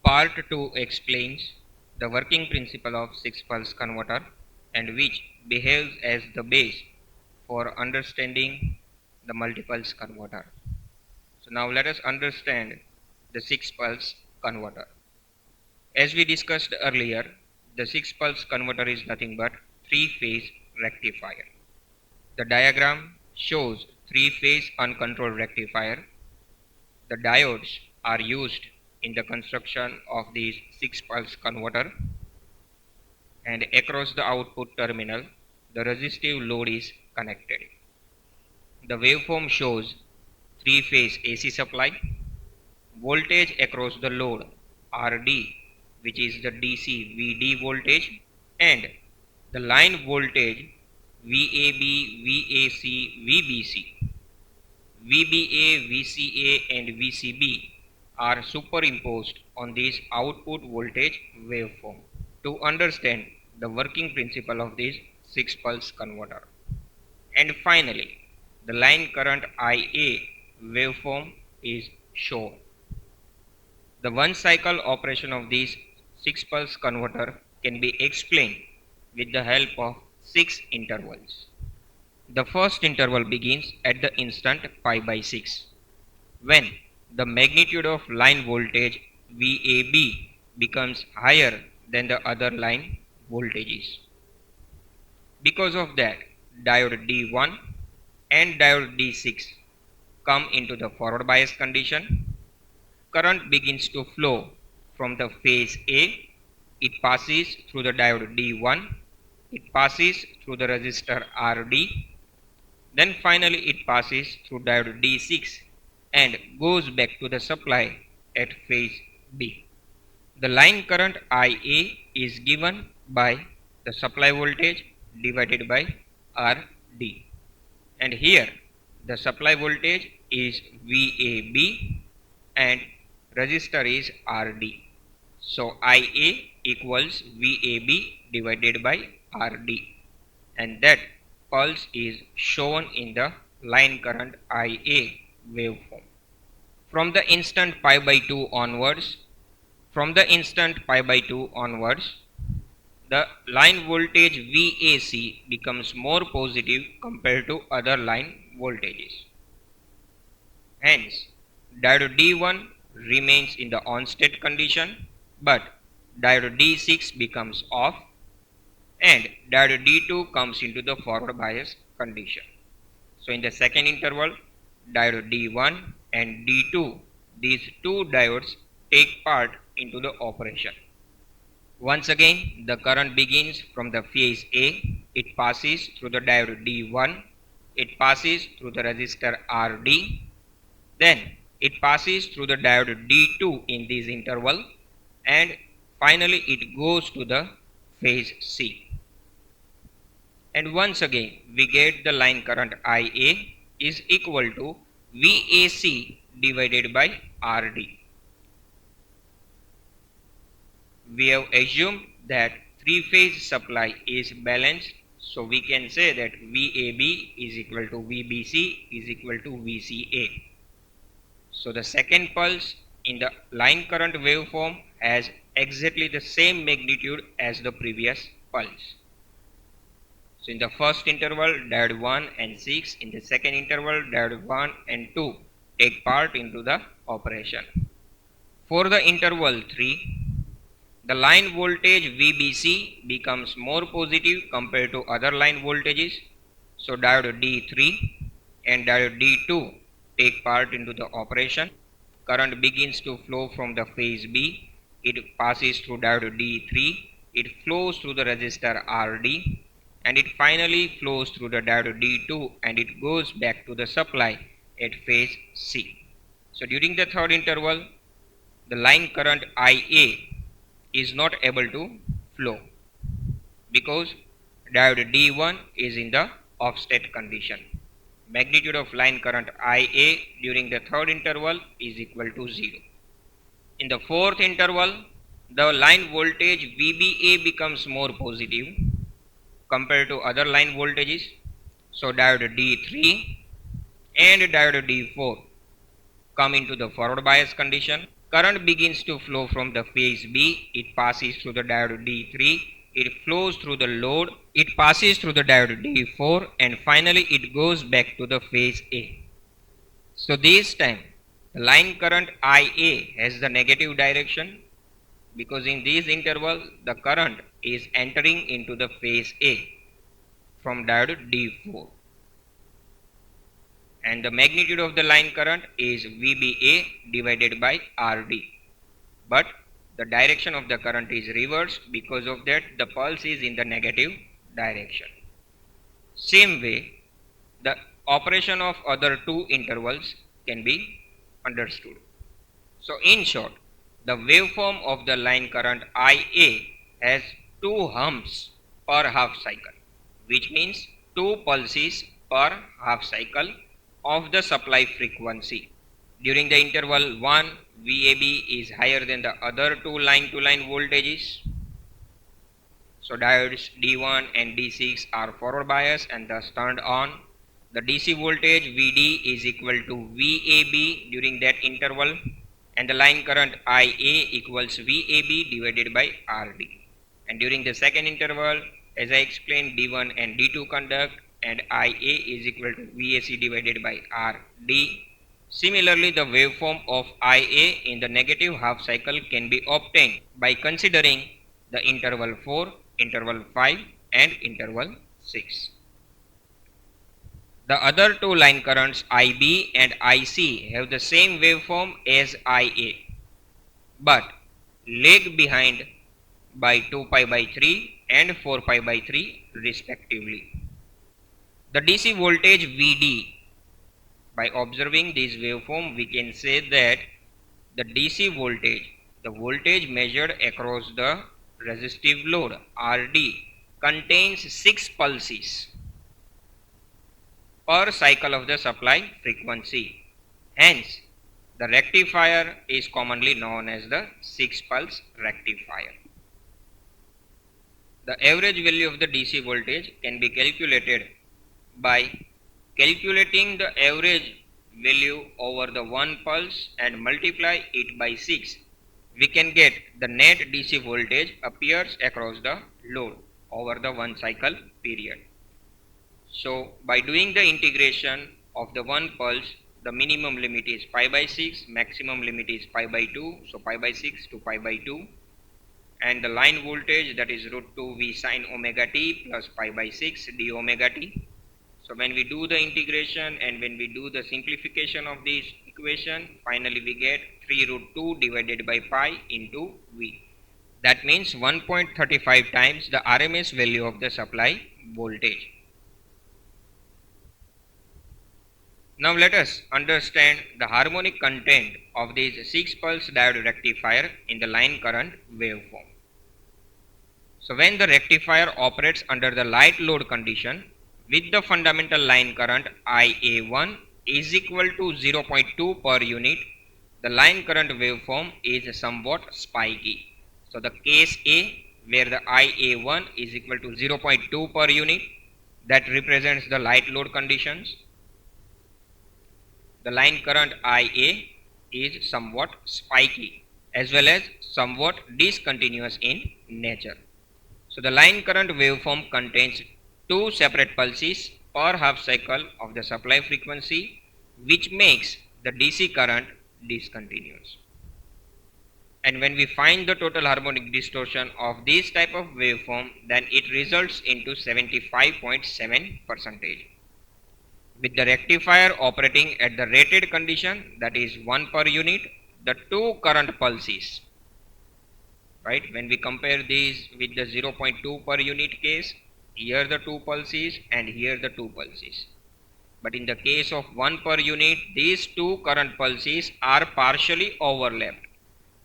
Part 2 explains the working principle of 6-pulse converter and which behaves as the base for understanding the multipulse converter. So now let us understand the 6-pulse converter. As we discussed earlier, the 6-pulse converter is nothing but 3-phase rectifier. The diagram shows 3-phase uncontrolled rectifier. The diodes are used in the construction of these 6-pulse converter, and across the output terminal the resistive load is connected. The waveform shows 3-phase AC supply, voltage across the load RD, which is the DC VD voltage, and the line voltage VAB, VAC, VBC. VBA, VCA and VCB are superimposed on this output voltage waveform to understand the working principle of this 6-pulse converter. And finally, the line current IA waveform is shown. The one cycle operation of this 6-pulse converter can be explained with the help of 6 intervals. The first interval begins at the instant pi by 6, when the magnitude of line voltage VAB becomes higher than the other line voltages. Because of that, diode D1 and diode D6 come into the forward bias condition. Current begins to flow from the phase A. It passes through the diode D1. It passes through the resistor RD. Then finally it passes through diode D6 and goes back to the supply at phase B. The line current IA is given by the supply voltage divided by RD. And here the supply voltage is VAB and resistor is RD. So IA equals VAB divided by RD, and that pulse is shown in the line current IA waveform. From the instant pi by 2 onwards, the line voltage VAC becomes more positive compared to other line voltages. Hence, diode D1 remains in the on state condition, but diode D6 becomes off and diode D2 comes into the forward bias condition. So in the second interval, diode D1 and D2, these two diodes take part into the operation. Once again, the current begins from the phase A. It passes through the diode D1. It passes through the resistor RD. Then it passes through the diode D2 in this interval, and finally it goes to the phase C. And once again we get the line current IA is equal to VAC divided by RD. We have assumed that 3-phase supply is balanced, so we can say that VAB is equal to VBC is equal to VCA. So the second pulse in the line current waveform has exactly the same magnitude as the previous pulse. So in the first interval, diode 1 and 6, in the second interval, diode 1 and 2 take part into the operation. For the interval 3, the line voltage VBC becomes more positive compared to other line voltages. So diode D3 and diode D2 take part into the operation. Current begins to flow from the phase B. It passes through diode D3. It flows through the resistor RD. And it finally flows through the diode D2 and it goes back to the supply at phase C. So during the third interval, the line current IA is not able to flow because diode D1 is in the off state condition. Magnitude of line current IA during the third interval is equal to 0. In the fourth interval, the line voltage VBA becomes more positive compared to other line voltages. So diode D3 and diode D4 come into the forward bias condition. Current begins to flow from the phase B, it passes through the diode D3, it flows through the load, it passes through the diode D4, and finally it goes back to the phase A. So this time the line current IA has the negative direction because in this interval the current is entering into the phase A from diode D4, and the magnitude of the line current is VBA divided by RD, but the direction of the current is reversed, because of that the pulse is in the negative direction. Same way the operation of other two intervals can be understood. So in short, the waveform of the line current IA has two humps per half cycle, which means two pulses per half cycle of the supply frequency. During the interval 1, VAB is higher than the other two line to line voltages. So diodes D1 and D6 are forward bias and thus turned on. The DC voltage VD is equal to VAB during that interval, and the line current IA equals VAB divided by RD. And during the second interval, as I explained, D1 and D2 conduct, and IA is equal to VAC divided by RD. Similarly, the waveform of IA in the negative half cycle can be obtained by considering the interval 4, interval 5 and interval 6. The other two line currents IB and IC have the same waveform as IA, but lag behind by 2 pi by 3 and 4 pi by 3 respectively. The DC voltage VD, by observing this waveform we can say that the DC voltage, the voltage measured across the resistive load RD, contains 6 pulses per cycle of the supply frequency. Hence, the rectifier is commonly known as the 6 pulse rectifier. The average value of the DC voltage can be calculated by calculating the average value over the one pulse and multiply it by 6. We can get the net DC voltage appears across the load over the one cycle period. So by doing the integration of the one pulse, the minimum limit is pi by 6, maximum limit is pi by 2, so pi by 6 to pi by 2, and the line voltage, that is root 2 V sin omega t plus pi by 6 d omega t. So when we do the integration and when we do the simplification of this equation, finally we get 3 root 2 divided by pi into V. That means 1.35 times the RMS value of the supply voltage. Now let us understand the harmonic content of this 6 pulse diode rectifier in the line current waveform. So when the rectifier operates under the light load condition with the fundamental line current IA1 is equal to 0.2 per unit, the line current waveform is somewhat spiky. So the case A, where the IA1 is equal to 0.2 per unit, that represents the light load conditions. The line current IA is somewhat spiky as well as somewhat discontinuous in nature. So the line current waveform contains two separate pulses per half cycle of the supply frequency, which makes the DC current discontinuous. And when we find the total harmonic distortion of this type of waveform, then it results into 75.7%. With the rectifier operating at the rated condition, that is 1 per unit, the two current pulses, right, when we compare these with the 0.2 per unit case, here the two pulses and here the two pulses. But in the case of 1 per unit, these two current pulses are partially overlapped,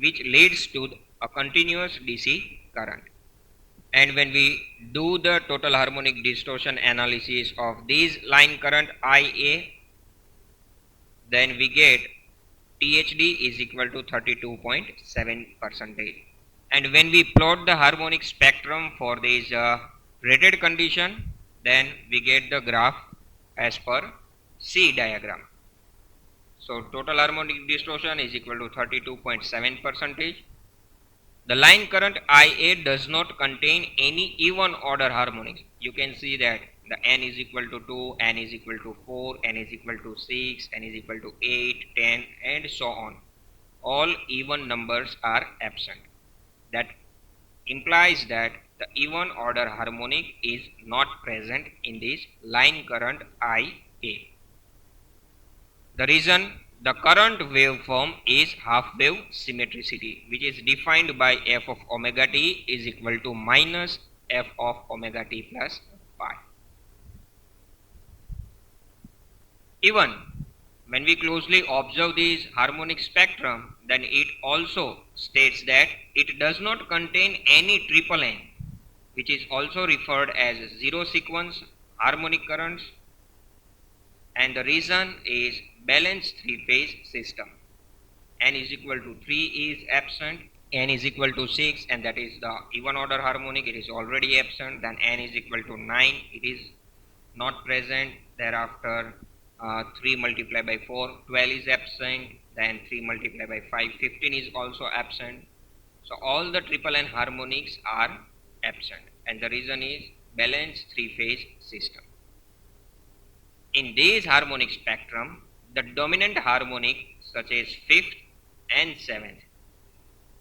which leads to a continuous DC current. And when we do the total harmonic distortion analysis of this line current IA, then we get THD is equal to 32.7%. And when we plot the harmonic spectrum for this rated condition, then we get the graph as per C diagram. So total harmonic distortion is equal to 32.7 percentage. The line current IA does not contain any even order harmonics. You can see that the n is equal to 2, n is equal to 4, n is equal to 6, n is equal to 8, 10 and so on. All even numbers are absent. That implies that the even order harmonic is not present in this line current IA. The reason the current waveform is half wave symmetricity, which is defined by f of omega t is equal to minus f of omega t plus pi. Even when we closely observe this harmonic spectrum, then it also states that it does not contain any triple N, which is also referred as zero sequence harmonic currents, and the reason is balanced three phase system. N is equal to 3 is absent, n is equal to 6 and that is the even order harmonic, it is already absent, then n is equal to 9, it is not present, thereafter 3 multiplied by 4, 12 is absent, then 3 multiplied by 5, 15 is also absent. So all the triple N harmonics are absent and the reason is balanced three phase system. In this harmonic spectrum, the dominant harmonic such as fifth and seventh,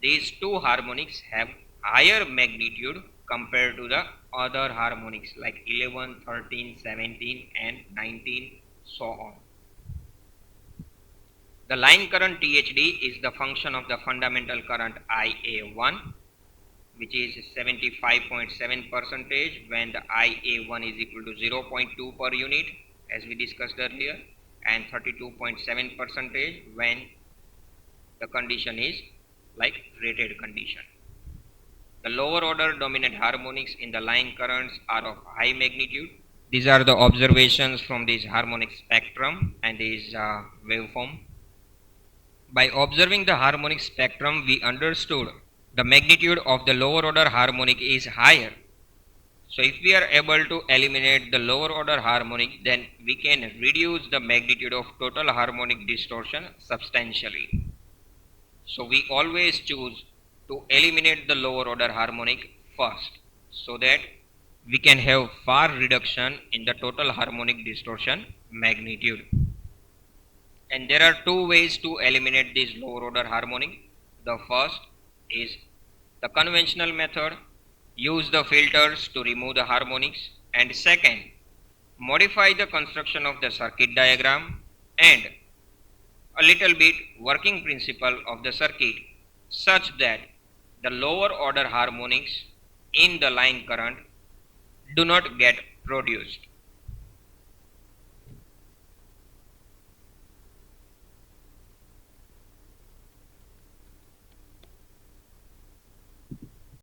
these two harmonics have higher magnitude compared to the other harmonics like 11, 13, 17 and 19, so on. The line current THD is the function of the fundamental current IA1, which is 75.7 percentage when the IA1 is equal to 0.2 per unit as we discussed earlier, and 32.7 percentage when the condition is like rated condition. The lower order dominant harmonics in the line currents are of high magnitude. These are the observations from this harmonic spectrum and this waveform. By observing the harmonic spectrum, we understood the magnitude of the lower order harmonic is higher. So if we are able to eliminate the lower order harmonic, then we can reduce the magnitude of total harmonic distortion substantially. So we always choose to eliminate the lower order harmonic first so that we can have far reduction in the total harmonic distortion magnitude. And there are two ways to eliminate this lower order harmonic. The first is the conventional method, use the filters to remove the harmonics, and second, modify the construction of the circuit diagram and a little bit working principle of the circuit such that the lower order harmonics in the line current do not get produced.